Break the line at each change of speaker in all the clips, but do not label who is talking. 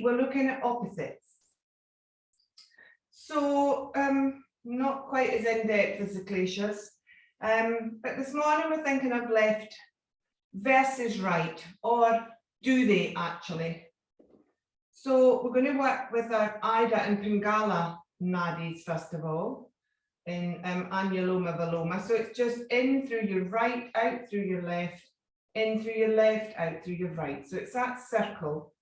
we're looking at opposites. So not quite as in-depth as the glaciers, but this morning we're thinking of left versus right, or do they actually? So we're going to work with our Ida and Pingala nadis first of all, in Annuloma Viloma. So it's just in through your right, out through your left, in through your left, out through your right. So it's that circle.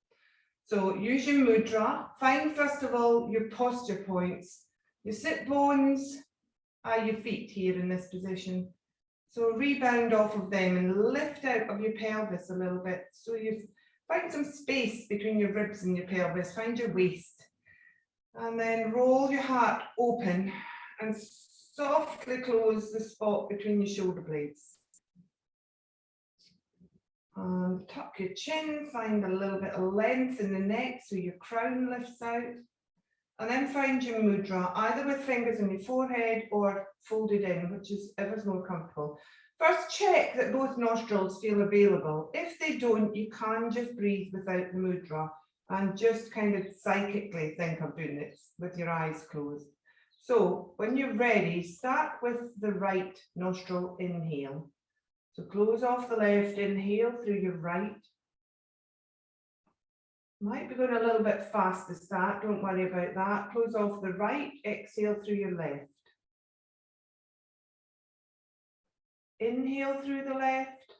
So use your mudra. Find first of all your posture points. Your sit bones are your feet here in this position. So rebound off of them and lift out of your pelvis a little bit. So you find some space between your ribs and your pelvis. Find your waist. And then roll your heart open and softly close the spot between your shoulder blades. And tuck your chin, find a little bit of length in the neck so your crown lifts out. And then find your mudra, either with fingers on your forehead or folded in, which is ever's more comfortable. First, check that both nostrils feel available. If they don't, you can just breathe without the mudra and just kind of psychically think of doing this with your eyes closed. So when you're ready, start with the right nostril inhale. So close off the left, inhale through your right. Might be going a little bit fast to start, don't worry about that. Close off the right, exhale through your left. Inhale through the left.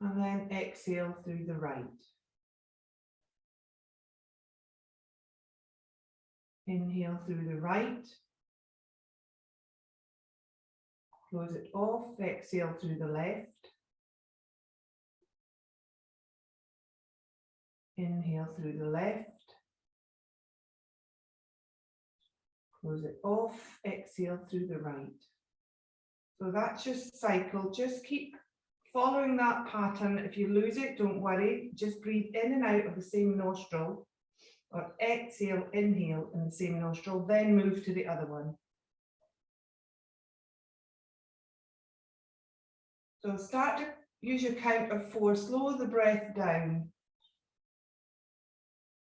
And then exhale through the right. Inhale through the right. Close it off, exhale through the left. Inhale through the left. Close it off, exhale through the right. So that's your cycle. Just keep following that pattern. If you lose it, don't worry. Just breathe in and out of the same nostril, or exhale, inhale in the same nostril, then move to the other one. So start to use your count of 4, slow the breath down.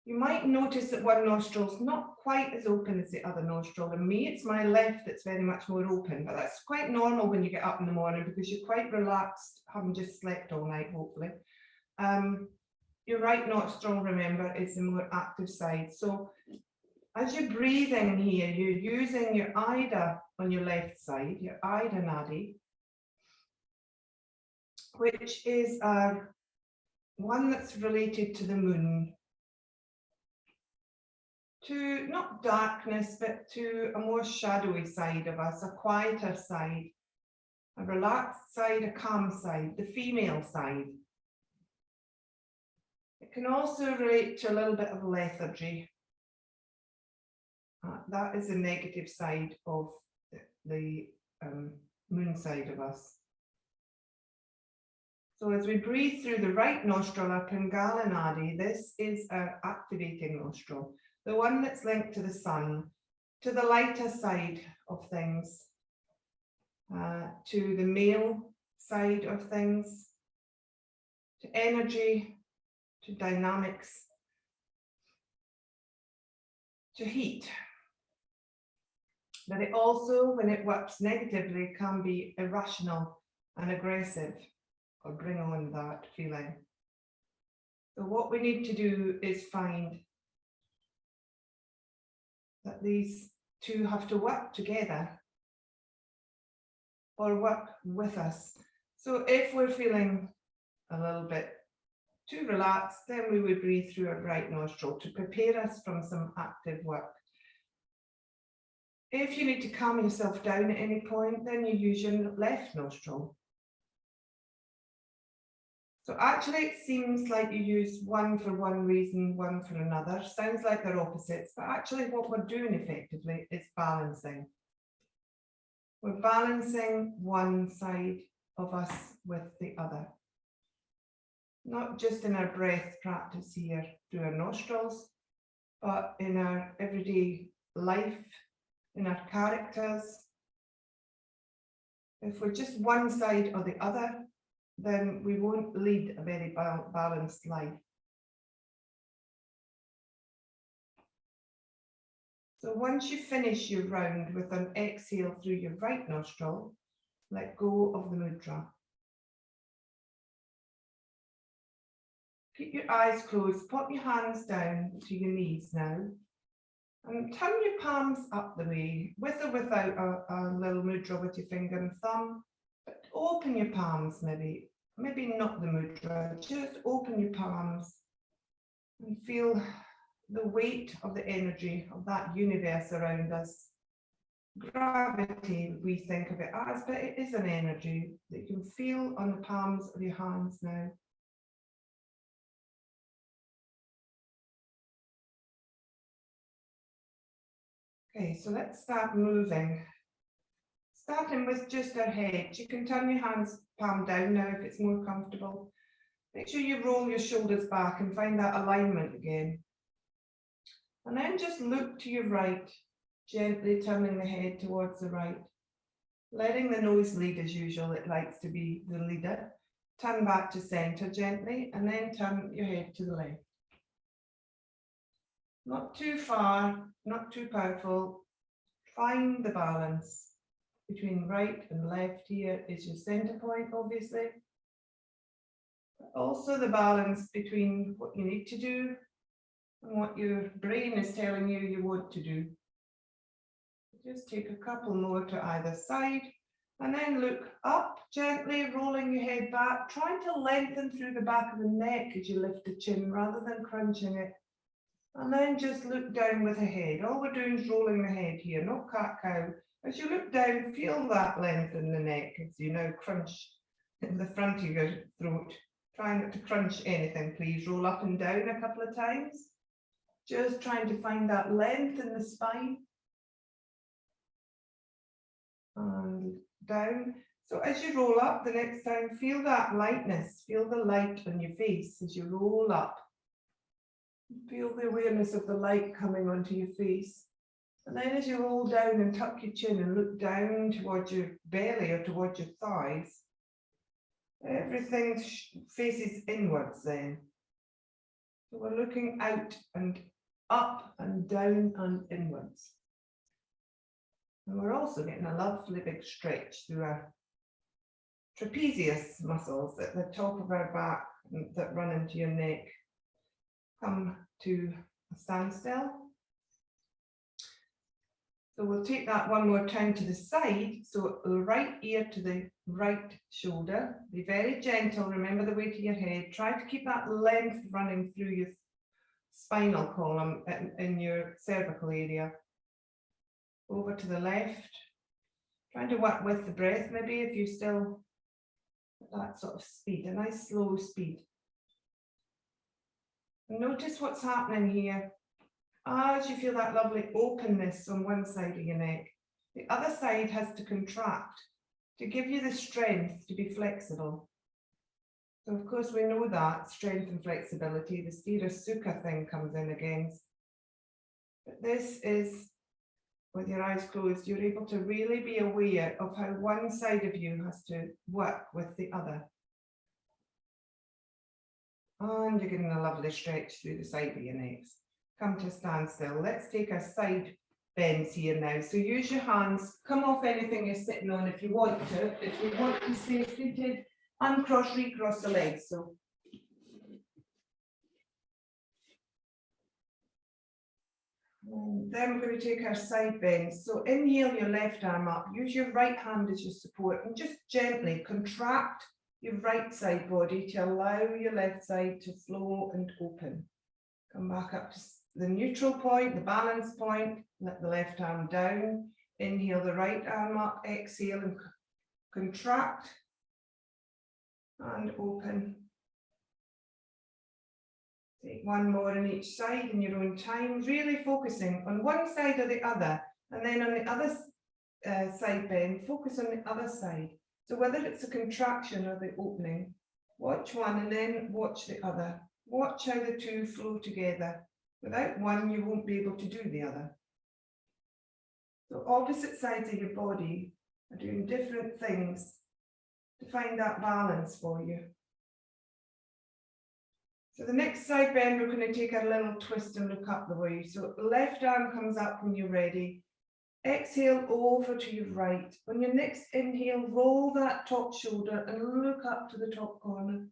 You might notice that one nostril's not quite as open as the other nostril. And me, it's my left that's very much more open, but that's quite normal when you get up in the morning because you're quite relaxed, having just slept all night, hopefully. Your right nostril, remember, is the more active side. So as you're breathing here, you're using your Ida on your left side, your Ida nadi, which is one that's related to the moon, to not darkness, but to a more shadowy side of us, a quieter side, a relaxed side, a calm side, the female side. It can also relate to a little bit of lethargy. That is the negative side of the moon side of us. So as we breathe through the right nostril, our Pingala nadi, this is our activating nostril, the one that's linked to the sun, to the lighter side of things, to the male side of things, to energy, to dynamics, to heat. But it also, when it works negatively, can be irrational and aggressive, or bring on that feeling. So what we need to do is find that these two have to work together or work with us. So if we're feeling a little bit too relaxed, then we would breathe through our right nostril to prepare us from some active work. If you need to calm yourself down at any point, then you use your left nostril. So actually it seems like you use one for one reason, one for another. Sounds like they're opposites, but actually what we're doing effectively is balancing. We're balancing one side of us with the other. Not just in our breath practice here through our nostrils, but in our everyday life, in our characters. If we're just one side or the other, then we won't lead a very balanced life. So once you finish your round with an exhale through your right nostril, let go of the mudra. Keep your eyes closed, pop your hands down to your knees now, and turn your palms up the way, with or without a little mudra with your finger and thumb. But open your palms, maybe not the mudra, just open your palms and feel the weight of the energy of that universe around us. Gravity, we think of it as, but it is an energy that you can feel on the palms of your hands now. Okay, so let's start moving. Starting with just our head. You can turn your hands palm down now if it's more comfortable. Make sure you roll your shoulders back and find that alignment again. And then just look to your right, gently turning the head towards the right. Letting the nose lead as usual, it likes to be the leader. Turn back to center gently and then turn your head to the left. Not too far, not too powerful. Find the balance between right and left. Here is your center point, obviously. But also the balance between what you need to do and what your brain is telling you you want to do. Just take a couple more to either side and then look up gently, rolling your head back, trying to lengthen through the back of the neck as you lift the chin rather than crunching it. And then just look down with the head. All we're doing is rolling the head here, not cat-cow. As you look down, feel that length in the neck as you now crunch in the front of your throat. Try not to crunch anything, please. Roll up and down a couple of times. Just trying to find that length in the spine. And down. So as you roll up the next time, feel that lightness. Feel the light on your face as you roll up. Feel the awareness of the light coming onto your face. And then as you roll down and tuck your chin and look down towards your belly or towards your thighs, everything faces inwards then. So we're looking out and up and down and inwards. And we're also getting a lovely big stretch through our trapezius muscles at the top of our back that run into your neck. Come to a standstill. So we'll take that one more time to the side. So the right ear to the right shoulder. Be very gentle. Remember the weight of your head. Try to keep that length running through your spinal column in your cervical area. Over to the left. Trying to work with the breath maybe if you still at that sort of speed, a nice slow speed. Notice what's happening here. As you feel that lovely openness on one side of your neck, the other side has to contract to give you the strength to be flexible. So of course we know that strength and flexibility, the Stira Sukha thing comes in against. But this is, with your eyes closed, you're able to really be aware of how one side of you has to work with the other. And you're getting a lovely stretch through the side of your necks. Come to a standstill. Let's take our side bends here now. So use your hands, come off anything you're sitting on if you want to. If you want to stay seated, uncross, recross the legs. So and then we're going to take our side bends. So inhale your left arm up. Use your right hand as your support and just gently contract your right side body to allow your left side to flow and open. Come back up to the neutral point, the balance point. Let the left arm down. Inhale the right arm up. Exhale and contract and open. Take one more on each side in your own time, really focusing on one side or the other. And then on the other side bend, focus on the other side. So whether it's a contraction or the opening, watch one and then watch the other. Watch how the two flow together. Without one, you won't be able to do the other. So opposite sides of your body are doing different things to find that balance for you. So the next side bend, we're going to take a little twist and look up the way. So left arm comes up when you're ready. Exhale over to your right. On your next inhale, roll that top shoulder and look up to the top corner.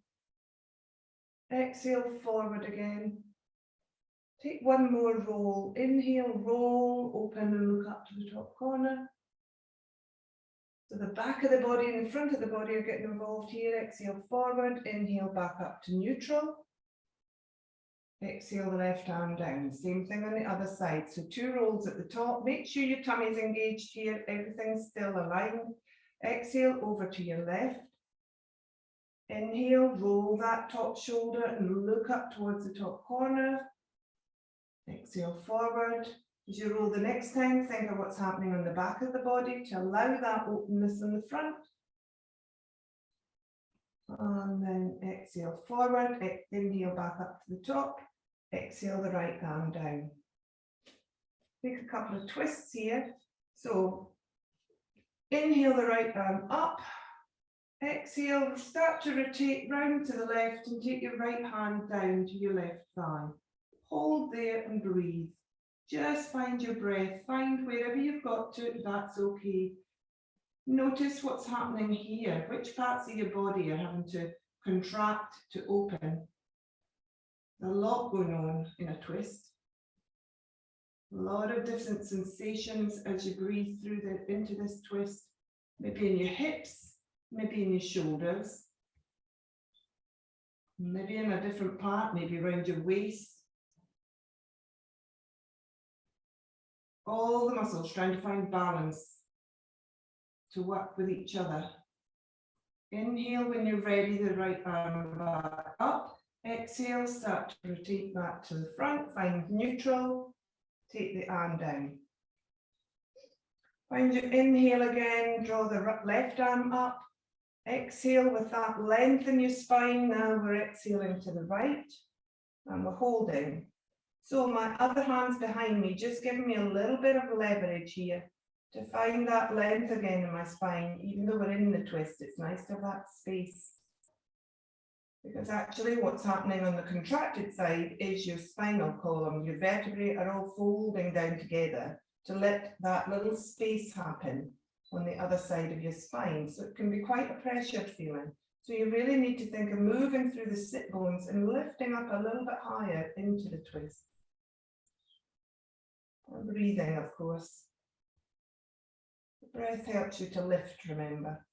Exhale forward again. Take one more roll. Inhale, roll, open and look up to the top corner. So the back of the body and the front of the body are getting involved here. Exhale forward, inhale back up to neutral. Exhale the left arm down. Same thing on the other side. So 2 rolls at the top. Make sure your tummy is engaged here. Everything's still aligned. Exhale over to your left. Inhale, roll that top shoulder and look up towards the top corner. Exhale forward. As you roll the next time, think of what's happening on the back of the body to allow that openness in the front. And then exhale forward. Inhale back up to the top. Exhale the right arm down. Take a couple of twists here. So inhale the right arm up. Exhale, start to rotate round to the left and take your right hand down to your left thigh. Hold there and breathe. Just find your breath. Find wherever you've got to, that's okay. Notice what's happening here. Which parts of your body are having to contract to open. A lot going on in a twist. A lot of different sensations as you breathe through into this twist. Maybe in your hips, maybe in your shoulders, maybe in a different part, maybe around your waist. All the muscles trying to find balance to work with each other. Inhale when you're ready, the right arm back up. Exhale, start to rotate back to the front, find neutral, take the arm down. Find your inhale again, draw the left arm up. Exhale with that length in your spine. Now we're exhaling to the right and we're holding. So my other hand's behind me, just giving me a little bit of leverage here to find that length again in my spine. Even though we're in the twist, it's nice to have that space. Because actually what's happening on the contracted side is your spinal column. Your vertebrae are all folding down together to let that little space happen on the other side of your spine. So it can be quite a pressured feeling. So you really need to think of moving through the sit bones and lifting up a little bit higher into the twist. And breathing, of course. The breath helps you to lift, remember.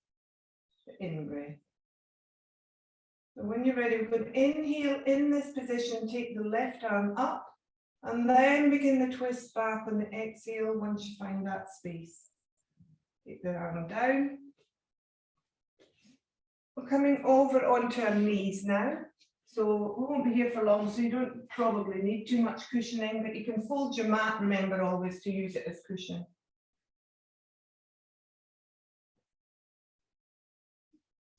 The in-breath. So when you're ready, we're going to inhale in this position, take the left arm up, and then begin the twist back on the exhale once you find that space. Take the arm down. We're coming over onto our knees now. So we won't be here for long, so you don't probably need too much cushioning, but you can fold your mat, remember always to use it as cushion.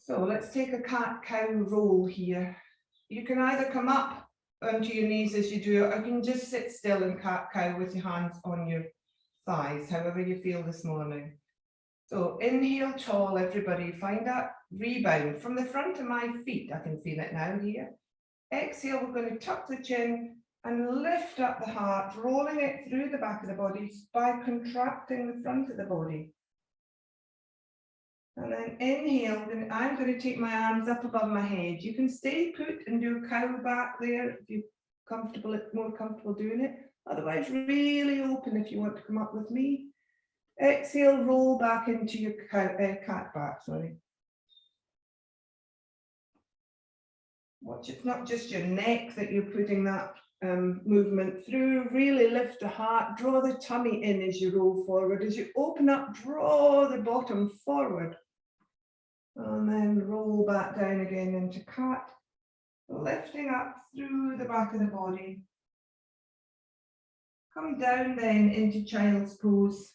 So let's take a cat-cow roll here. You can either come up onto your knees as you do it, or you can just sit still in cat-cow with your hands on your thighs, however you feel this morning. So inhale tall, everybody. Find that rebound from the front of my feet. I can feel it now here. Exhale, we're going to tuck the chin and lift up the heart, rolling it through the back of the body by contracting the front of the body. And then inhale, I'm going to take my arms up above my head. You can stay put and do a cow back there if you're comfortable, more comfortable doing it. Otherwise, really open if you want to come up with me. Exhale, roll back into your cat back, sorry. Watch it's not just your neck that you're putting that movement through. Really lift the heart, draw the tummy in as you roll forward. As you open up, draw the bottom forward. And then roll back down again into cat. Lifting up through the back of the body. Come down then into child's pose.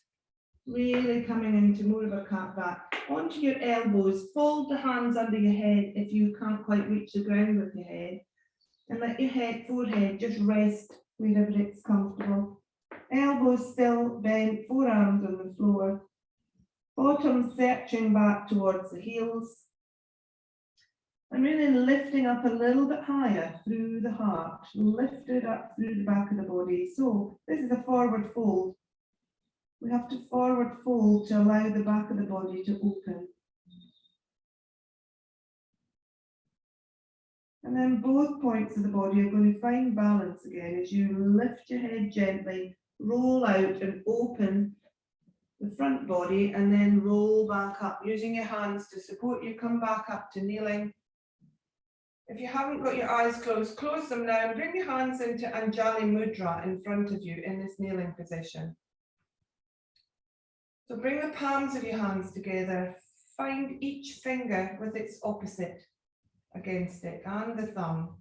Really coming into more of a cat back. Onto your elbows, fold the hands under your head if you can't quite reach the ground with your head. And let your forehead just rest wherever it's comfortable. Elbows still bent, forearms on the floor. Bottom searching back towards the heels. And really lifting up a little bit higher through the heart, lift it up through the back of the body. So this is a forward fold. We have to forward fold to allow the back of the body to open. And then both points of the body are going to find balance again as you lift your head gently, roll out and open the front body, and then roll back up using your hands to support you. Come back up to kneeling. If you haven't got your eyes closed, close them now and bring your hands into Anjali Mudra in front of you in this kneeling position. So bring the palms of your hands together. Find each finger with its opposite against it and the thumb.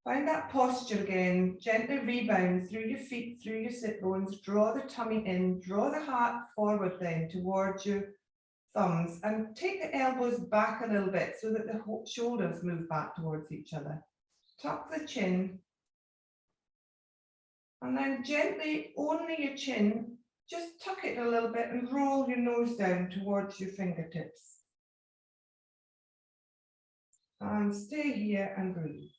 Find that posture again. Gently rebound through your feet, through your sit bones. Draw the tummy in. Draw the heart forward then towards your thumbs, and take the elbows back a little bit so that the shoulders move back towards each other. Tuck the chin, and then gently, only your chin, just tuck it a little bit and roll your nose down towards your fingertips. And stay here and breathe.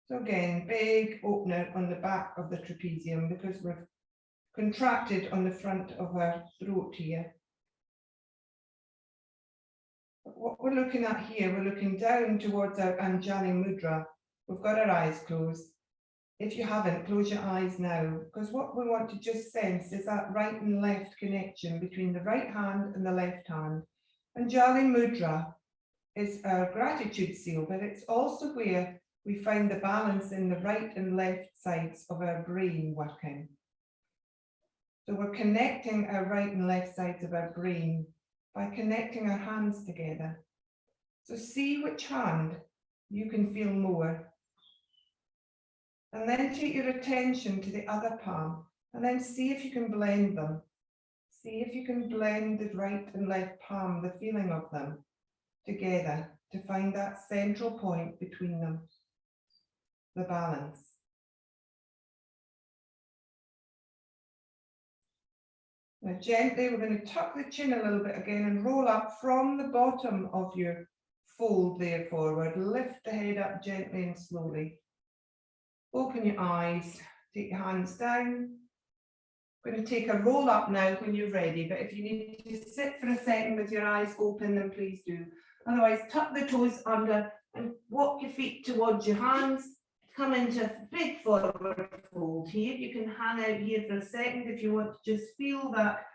So again, big opener on the back of the trapezium because we're contracted on the front of our throat here. What we're looking at here, we're looking down towards our Anjali Mudra. We've got our eyes closed. If you haven't, close your eyes now, because what we want to just sense is that right and left connection between the right hand and the left hand. Anjali Mudra is our gratitude seal, but it's also where we find the balance in the right and left sides of our brain working. So we're connecting our right and left sides of our brain by connecting our hands together. So see which hand you can feel more. And then take your attention to the other palm and then see if you can blend them. See if you can blend the right and left palm, the feeling of them together to find that central point between them, the balance. Now gently, we're going to tuck the chin a little bit again and roll up from the bottom of your fold there forward. Lift the head up gently and slowly. Open your eyes, take your hands down. We're going to take a roll up now when you're ready, but if you need to sit for a second with your eyes open, then please do. Otherwise, tuck the toes under and walk your feet towards your hands. Come into a big forward fold here. You can hang out here for a second if you want to just feel that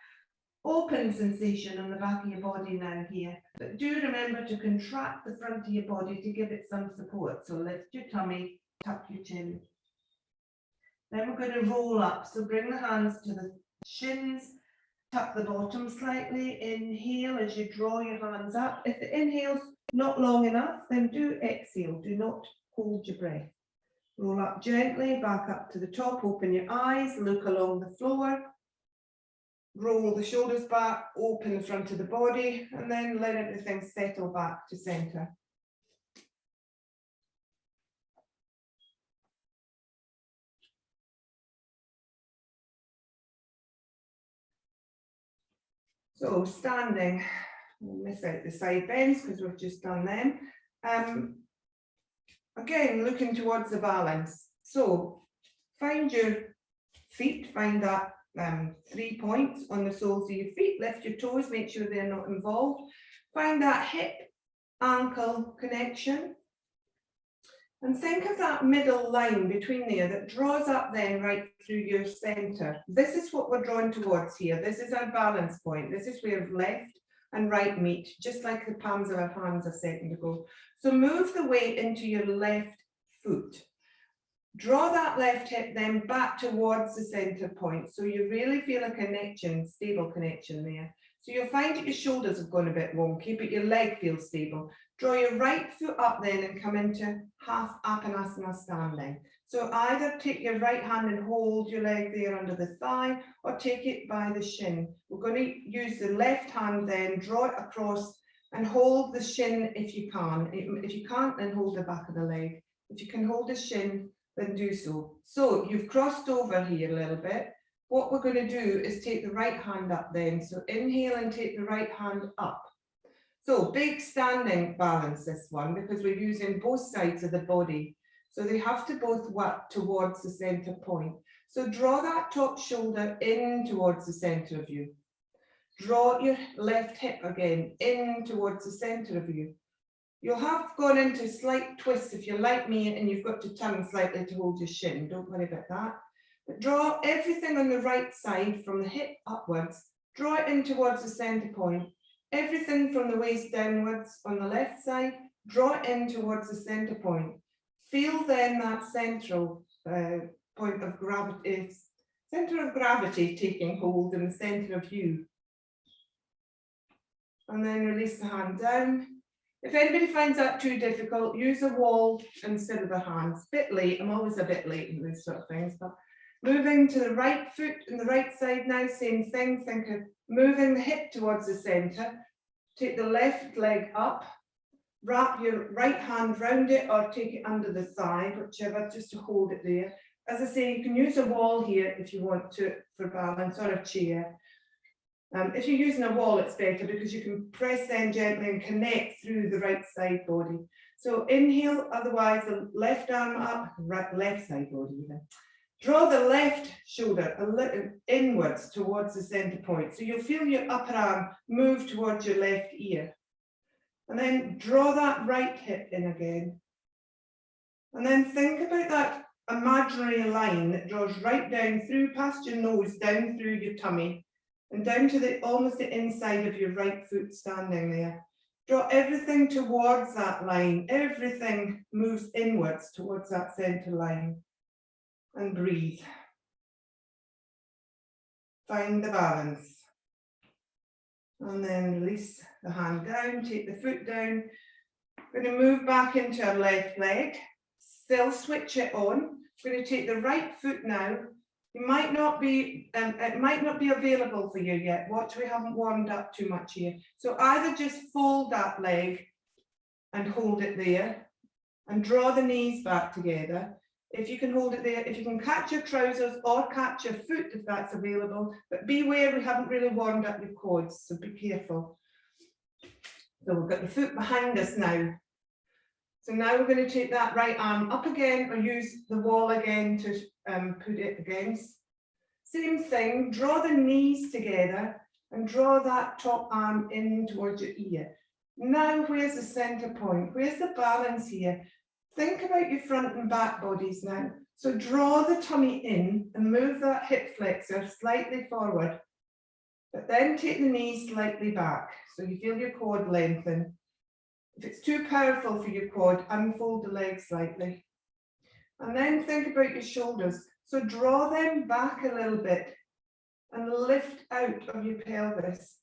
open sensation on the back of your body now here. But do remember to contract the front of your body to give it some support. So lift your tummy, tuck your chin. Then we're going to roll up. So bring the hands to the shins, tuck the bottom slightly. Inhale as you draw your hands up. If the inhale's not long enough, then do exhale. Do not hold your breath. Roll up gently, back up to the top, open your eyes, look along the floor, roll the shoulders back, open the front of the body, and then let everything settle back to center. So standing, we'll miss out the side bends because we've just done them. Again, looking towards the balance. So find your feet, find that 3 points on the soles of your feet, lift your toes, make sure they're not involved. Find that hip ankle connection. And think of that middle line between there that draws up then right through your center. This is what we're drawn towards here. This is our balance point. This is where left and right meet, just like the palms of our hands a second ago. So move the weight into your left foot. Draw that left hip then back towards the center point. So you really feel a connection, stable connection there. So you'll find that your shoulders have gone a bit wonky, but your leg feels stable. Draw your right foot up then and come into half Apanasana standing. So either take your right hand and hold your leg there under the thigh, or take it by the shin. We're going to use the left hand then, draw it across and hold the shin if you can. If you can't, then hold the back of the leg. If you can hold the shin, then do so. So you've crossed over here a little bit. What we're going to do is take the right hand up then. So inhale and take the right hand up. So big standing balance, this one, because we're using both sides of the body. So they have to both work towards the center point. So draw that top shoulder in towards the center of you. Draw your left hip again in towards the center of you. You'll have gone into slight twists if you're like me and you've got to turn slightly to hold your shin. Don't worry about that. But draw everything on the right side from the hip upwards. Draw it in towards the center point. Everything from the waist downwards on the left side, draw it in towards the center point. Feel then that central point of gravity, center of gravity taking hold in the center of you. And then release the hand down. If anybody finds that too difficult, use a wall instead of the hands. Bit late, I'm always a bit late in these sort of things, but moving to the right foot and the right side now, same thing. Think of moving the hip towards the center. Take the left leg up, wrap your right hand round it or take it under the thigh, whichever, just to hold it there. As I say, you can use a wall here if you want to for balance, or a chair. If you're using a wall, it's better because you can press then gently and connect through the right side body. So inhale, otherwise the left arm up, right, left side body even. Draw the left shoulder a little inwards towards the center point. So you'll feel your upper arm move towards your left ear. And then draw that right hip in again. And then think about that imaginary line that draws right down through past your nose, down through your tummy, and down to the almost the inside of your right foot standing there. Draw everything towards that line. Everything moves inwards towards that center line. And breathe. Find the balance. And then release the hand down, take the foot down. We're going to move back into our left leg. Still switch it on. We're going to take the right foot now. It might not be available for you yet. Watch, we haven't warmed up too much here. So either just fold that leg and hold it there and draw the knees back together. If you can hold it there, if you can catch your trousers or catch your foot if that's available, but beware, we haven't really warmed up your quads, so be careful. So we've got the foot behind us now. So now we're going to take that right arm up again or use the wall again to put it against. Same thing, draw the knees together and draw that top arm in towards your ear. Now where's the center point? Where's the balance here? Think about your front and back bodies now. So draw the tummy in and move that hip flexor slightly forward, but then take the knees slightly back so you feel your quad lengthen. If it's too powerful for your quad, unfold the legs slightly. And then think about your shoulders. So draw them back a little bit and lift out of your pelvis.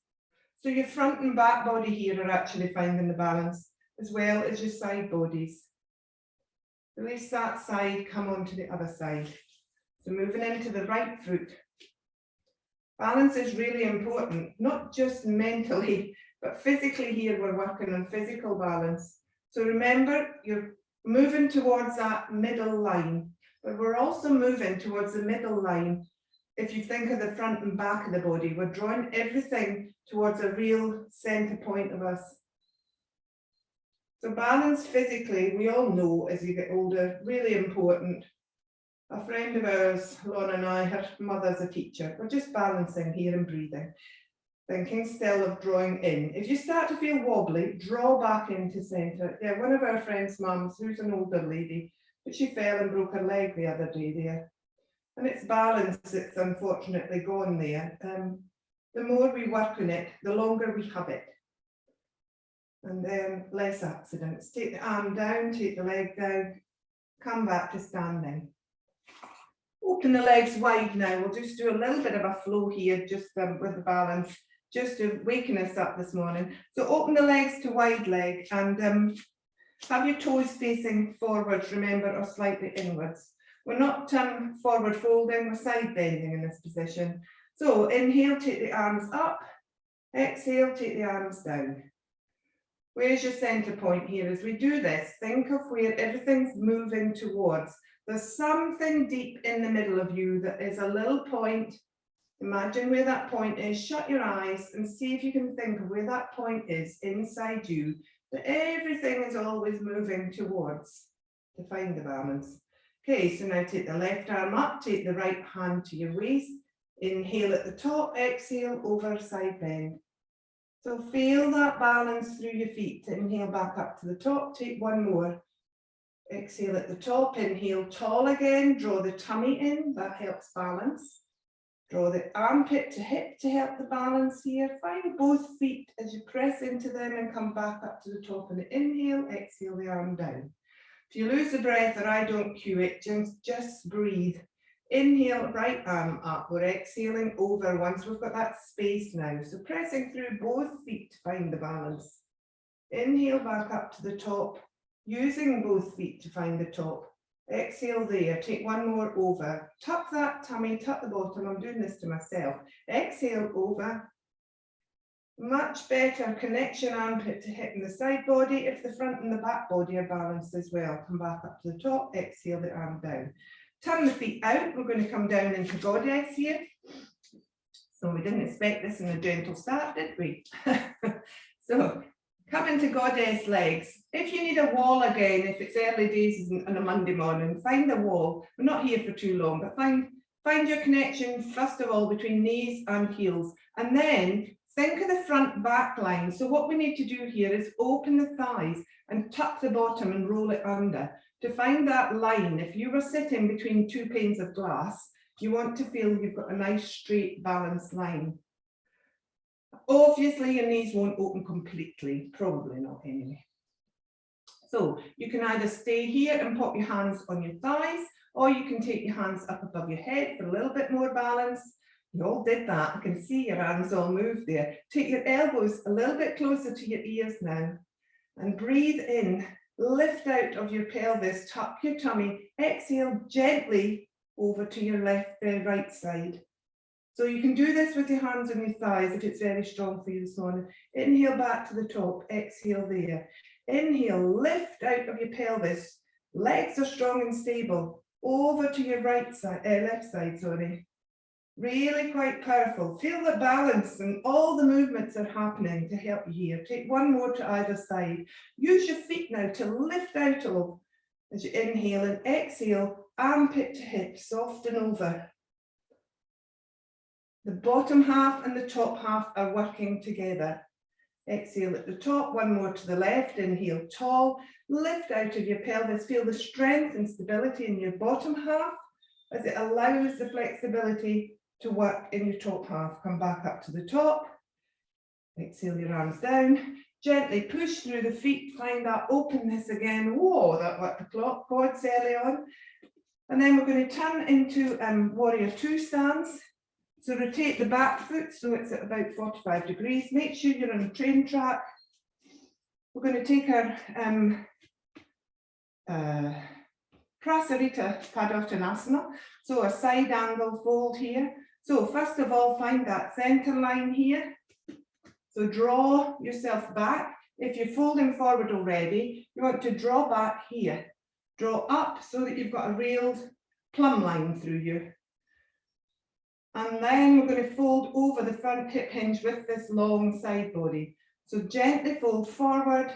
So your front and back body here are actually finding the balance as well as your side bodies. Release that side, come on to the other side. So moving into the right foot. Balance is really important, not just mentally, but physically here we're working on physical balance. So remember, you're moving towards that middle line, but we're also moving towards the middle line. If you think of the front and back of the body, we're drawing everything towards a real center point of us. So balance physically, we all know as you get older, really important. A friend of ours, Lorna and I, her mother's a teacher. We're just balancing here and breathing. Thinking still of drawing in. If you start to feel wobbly, draw back into center. Yeah, one of our friends' mums, who's an older lady, but she fell and broke her leg the other day there. And it's balance that's unfortunately gone there. The more we work on it, the longer we have it. And then less accidents. Take the arm down, take the leg down, come back to standing. Open the legs wide now. We'll just do a little bit of a flow here, just with the balance, just to waken us up this morning. So open the legs to wide leg and have your toes facing forwards, remember, or slightly inwards. We're not forward folding, we're side bending in this position. So inhale, take the arms up. Exhale, take the arms down. Where's your center point here? As we do this, think of where everything's moving towards. There's something deep in the middle of you that is a little point Imagine where that point is, shut your eyes and see if you can think of where that point is inside you, that everything is always moving towards to find the balance. Okay, so now take the left arm up, take the right hand to your waist, inhale at the top, exhale over side bend. So feel that balance through your feet. Inhale back up to the top, take one more. Exhale at the top, inhale tall again, draw the tummy in, that helps balance. Draw the armpit to hip to help the balance here. Find both feet as you press into them and come back up to the top. And inhale, exhale the arm down. If you lose the breath or I don't cue it, just breathe. Inhale, right arm up. We're exhaling over once we've got that space now. So pressing through both feet to find the balance. Inhale back up to the top, using both feet to find the top. Exhale there, take one more over. Tuck that tummy, tuck the bottom. I'm doing this to myself. Exhale over. Much better connection armpit to hip and the side body. If the front and the back body are balanced as well. Come back up to the top, exhale the arm down. Turn the feet out. We're going to come down into goddess here. So we didn't expect this in the gentle start, did we? So come into goddess legs. If you need a wall again, if it's early days on a Monday morning, find a wall. We're not here for too long, but find your connection, first of all, between knees and heels. And then think of the front back line. So what we need to do here is open the thighs and tuck the bottom and roll it under. To find that line, if you were sitting between two panes of glass, you want to feel you've got a nice straight balanced line. Obviously, your knees won't open completely, probably not anyway. So you can either stay here and pop your hands on your thighs, or you can take your hands up above your head for a little bit more balance. You all did that. I can see your arms all move there. Take your elbows a little bit closer to your ears now and breathe in. Lift out of your pelvis, tuck your tummy, exhale gently over to your right side. So you can do this with your hands on your thighs if it's very strong for you this morning. Inhale back to the top, exhale there. Inhale, lift out of your pelvis. Legs are strong and stable. Over to your left side, sorry. Really quite powerful. Feel the balance and all the movements are happening to help you here. Take one more to either side. Use your feet now to lift out a little as you inhale and exhale, armpit to hip, soften over. The bottom half and the top half are working together. Exhale at the top, one more to the left, inhale tall, lift out of your pelvis, feel the strength and stability in your bottom half as it allows the flexibility to work in your top half. Come back up to the top, exhale your arms down, gently push through the feet, find that openness again. Whoa, that worked the quads early on. And then we're going to turn into warrior two stance. So rotate the back foot so it's at about 45 degrees. Make sure you're on a train track. We're going to take our Prasarita Padottanasana, so a side angle fold here. So first of all, find that center line here. So draw yourself back. If you're folding forward already, you want to draw back here. Draw up so that you've got a real plumb line through you. And then we're going to fold over the front hip hinge with this long side body. So gently fold forward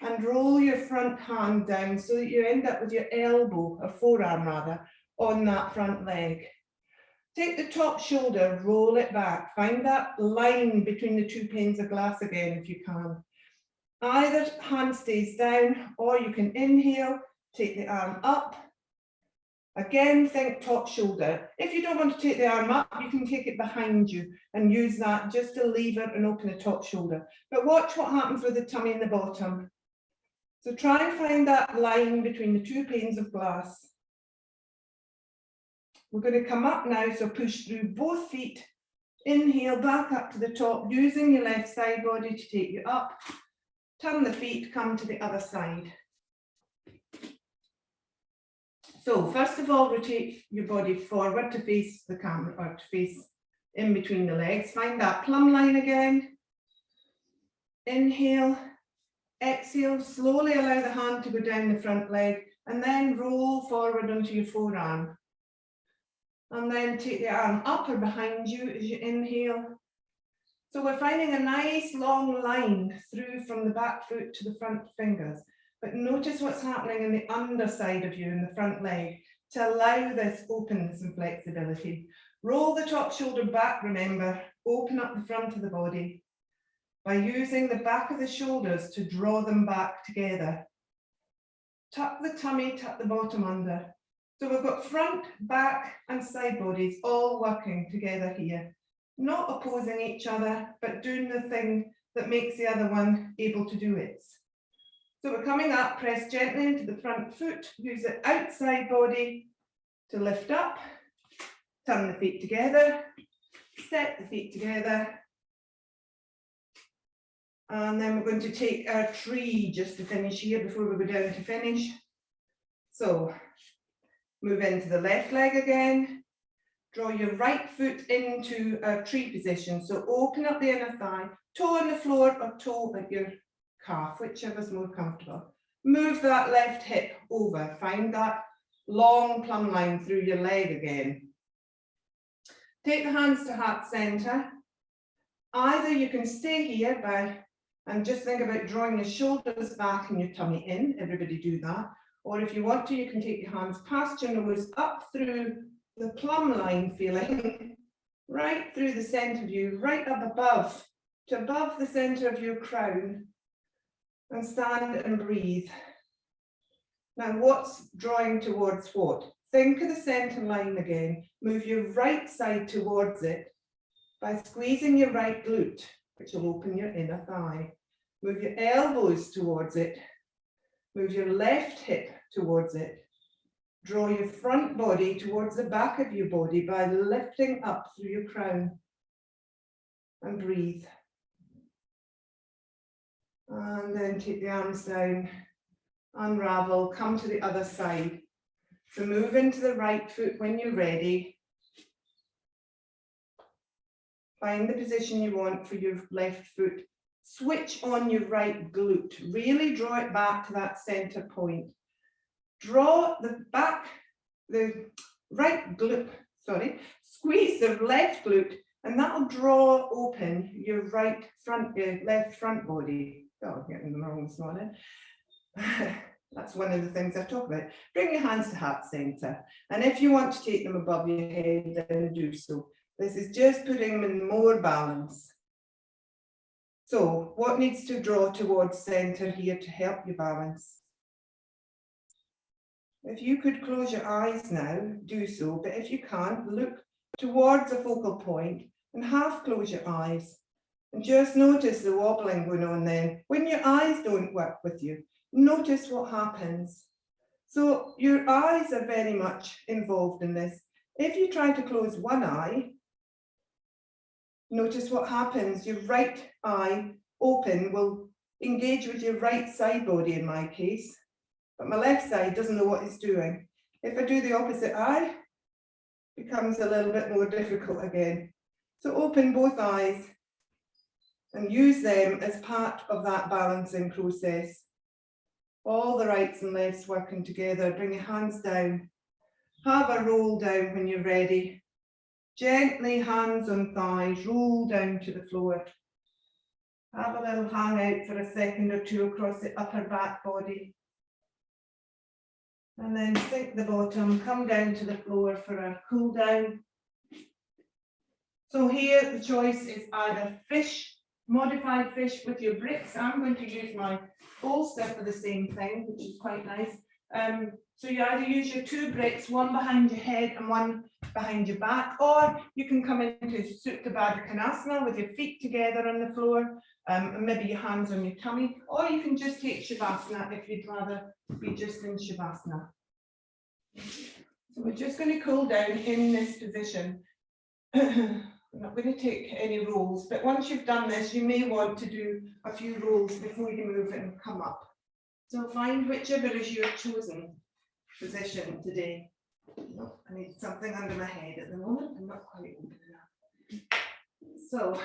and roll your front hand down so that you end up with your elbow, or forearm rather, on that front leg. Take the top shoulder, roll it back. Find that line between the two panes of glass again if you can. Either hand stays down or you can inhale, take the arm up. Again, think top shoulder. If you don't want to take the arm up, you can take it behind you and use that just to lever and open the top shoulder. But watch what happens with the tummy and the bottom. So try and find that line between the two panes of glass. We're going to come up now, so push through both feet. Inhale, back up to the top, using your left side body to take you up. Turn the feet, come to the other side. So first of all, rotate your body forward to face the camera, or to face in between the legs. Find that plumb line again. Inhale, exhale, slowly allow the hand to go down the front leg and then roll forward onto your forearm. And then take the arm up or behind you as you inhale. So we're finding a nice long line through from the back foot to the front fingers. But notice what's happening in the underside of you in the front leg to allow this openness and flexibility. Roll the top shoulder back, remember, open up the front of the body by using the back of the shoulders to draw them back together. Tuck the tummy, tuck the bottom under. So we've got front, back and side bodies all working together here. Not opposing each other, but doing the thing that makes the other one able to do it. So we're coming up, press gently into the front foot, use the outside body to lift up, turn the feet together, step the feet together. And then we're going to take our tree just to finish here before we go down to finish. So move into the left leg again. Draw your right foot into a tree position. So open up the inner thigh, toe on the floor or toe at your calf, whichever's more comfortable. Move that left hip over. Find that long plumb line through your leg again. Take the hands to heart center. Either you can stay here and just think about drawing your shoulders back and your tummy in. Everybody do that. Or if you want to, you can take your hands past your nose up through the plumb line feeling, right through the center of you, right up above, to above the center of your crown. And stand and breathe. Now what's drawing towards what? Think of the center line again. Move your right side towards it by squeezing your right glute, which will open your inner thigh. Move your elbows towards it. Move your left hip towards it. Draw your front body towards the back of your body by lifting up through your crown. And breathe. And then take the arms down, unravel, come to the other side. So move into the right foot when you're ready. Find the position you want for your left foot. Switch on your right glute. Really draw it back to that center point. Draw the right glute, squeeze the left glute, and that'll draw open your left front body. Oh, I'm getting them wrong this morning. That's one of the things I talk about. Bring your hands to heart center. And if you want to take them above your head, then do so. This is just putting them in more balance. So what needs to draw towards center here to help you balance? If you could close your eyes now, do so. But if you can't, look towards a focal point and half close your eyes. And just notice the wobbling going on then. When your eyes don't work with you, notice what happens. So your eyes are very much involved in this. If you try to close one eye, notice what happens. Your right eye open will engage with your right side body in my case, but my left side doesn't know what it's doing. If I do the opposite eye, it becomes a little bit more difficult again. So open both eyes and use them as part of that balancing process. All the rights and lefts working together. Bring your hands down. Have a roll down when you're ready. Gently, hands on thighs, roll down to the floor. Have a little hang out for a second or two across the upper back body. And then sink the bottom, come down to the floor for a cool down. So here the choice is either fish, modified fish with your bricks. I'm going to use my bolster for the same thing, which is quite nice. So you either use your two bricks, one behind your head and one behind your back, or you can come into Utkata Konasana with your feet together on the floor, and maybe your hands on your tummy, or you can just take Shavasana if you'd rather be just in Shavasana. So we're just going to cool down in this position. I'm not going to take any rolls, but once you've done this, you may want to do a few rolls before you move and come up. So find whichever is your chosen position today. Oh, I need something under my head at the moment. I'm not quite open enough. So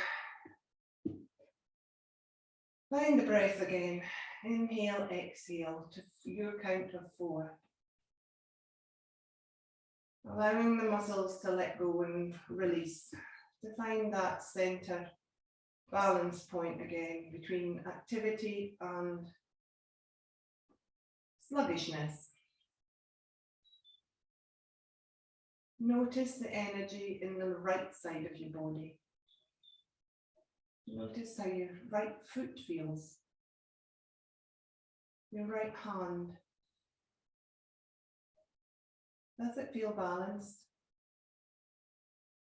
find the breath again. Inhale, exhale to your count of 4. Allowing the muscles to let go and release, to find that center balance point again between activity and sluggishness. Notice the energy in the right side of your body. Notice how your right foot feels, your right hand. Does it feel balanced?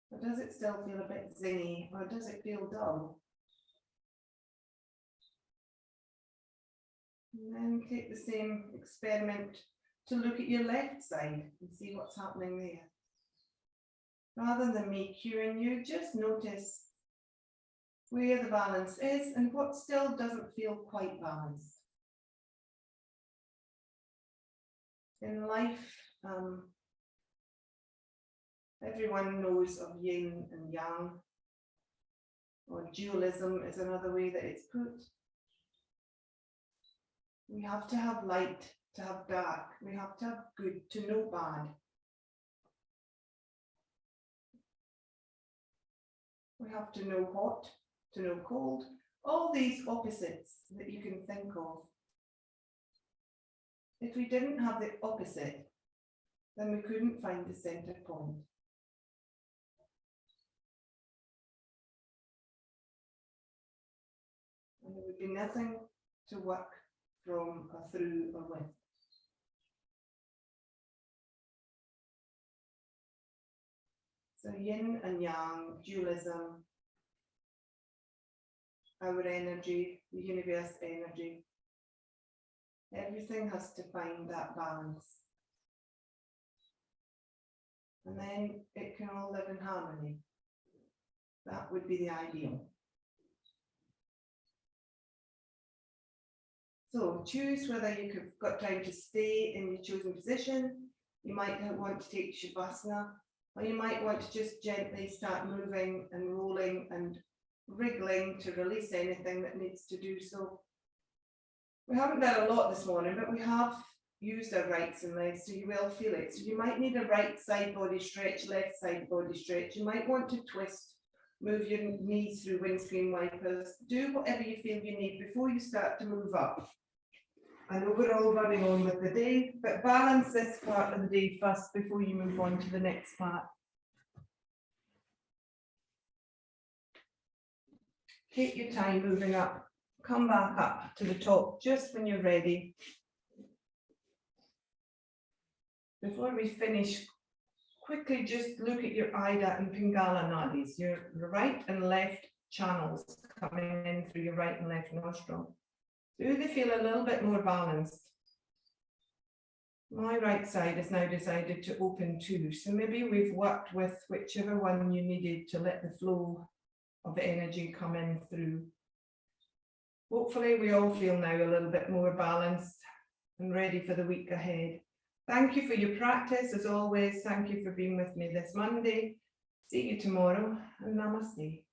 Or does it still feel a bit zingy? Or does it feel dull? And then take the same experiment to look at your left side and see what's happening there. Rather than me cueing you, just notice where the balance is and what still doesn't feel quite balanced. In life, everyone knows of yin and yang, or dualism is another way that it's put. We have to have light to have dark. We have to have good to know bad. We have to know hot to know cold. All these opposites that you can think of. If we didn't have the opposite, then we couldn't find the center point. And there would be nothing to work from or through or with. So yin and yang, dualism, our energy, the universe energy, everything has to find that balance. And then it can all live in harmony. That would be the ideal. So choose whether you've got time to stay in your chosen position. You might want to take Shavasana, or you might want to just gently start moving and rolling and wriggling to release anything that needs to do so. We haven't done a lot this morning, but we have used our rights and lefts, so you will feel it. So you might need a right side body stretch, left side body stretch. You might want to twist, move your knees through windscreen wipers. Do whatever you feel you need before you start to move up. I know we're all running on with the day, but balance this part of the day first before you move on to the next part. Take your time moving up. Come back up to the top just when you're ready. Before we finish, quickly just look at your Ida and Pingala nadis, your right and left channels coming in through your right and left nostril. Do they feel a little bit more balanced? My right side has now decided to open too, so maybe we've worked with whichever one you needed to let the flow of energy come in through. Hopefully we all feel now a little bit more balanced and ready for the week ahead. Thank you for your practice as always. Thank you for being with me this Monday. See you tomorrow and namaste.